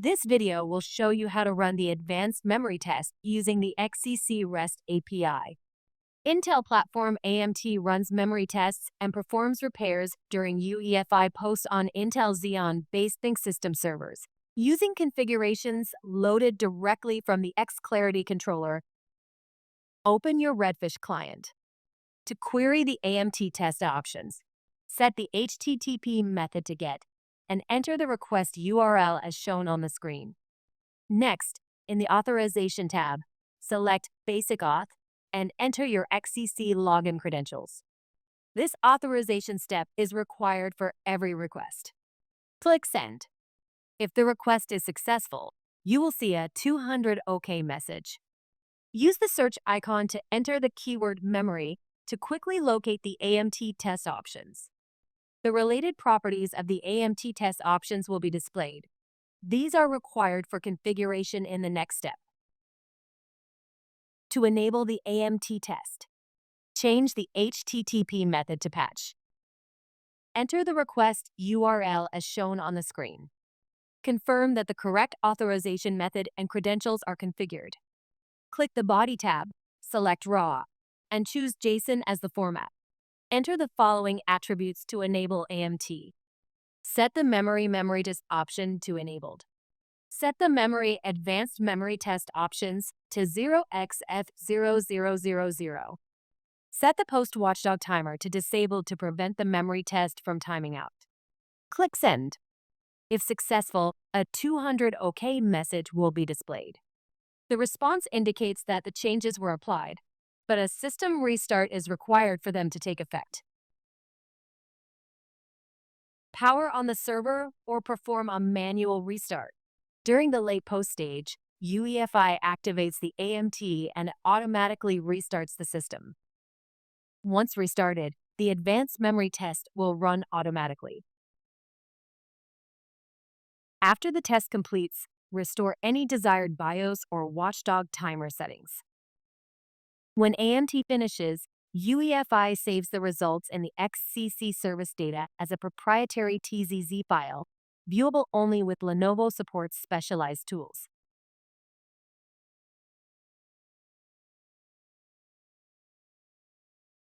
This video will show you how to run the advanced memory test using the XCC REST API. Intel platform AMD runs memory tests and performs repairs during UEFI posts on Intel Xeon-based ThinkSystem servers. Using configurations loaded directly from the XClarity Controller, open your Redfish client. To query the AMD test options, set the HTTP method to GET and enter the request URL as shown on the screen. Next, in the Authorization tab, select Basic Auth and enter your XCC login credentials. This authorization step is required for every request. Click Send. If the request is successful, you will see a 200 OK message. Use the search icon to enter the keyword memory to quickly locate the AMD test options. The related properties of the AMD test options will be displayed. These are required for configuration in the next step. To enable the AMD test, change the HTTP method to patch. Enter the request URL as shown on the screen. Confirm that the correct authorization method and credentials are configured. Click the Body tab, select RAW, and choose JSON as the format. Enter the following attributes to enable AMD. Set the memory disk option to enabled. Set the memory advanced memory test options to 0xF0000. Set the post watchdog timer to disabled to prevent the memory test from timing out. Click Send. If successful, a 200 OK message will be displayed. The response indicates that the changes were applied, but a system restart is required for them to take effect. Power on the server or perform a manual restart. During the late post stage, UEFI activates the AMD and automatically restarts the system. Once restarted, the advanced memory test will run automatically. After the test completes, restore any desired BIOS or watchdog timer settings. When AMD finishes, UEFI saves the results in the XCC service data as a proprietary TZZ file, viewable only with Lenovo supports specialized tools.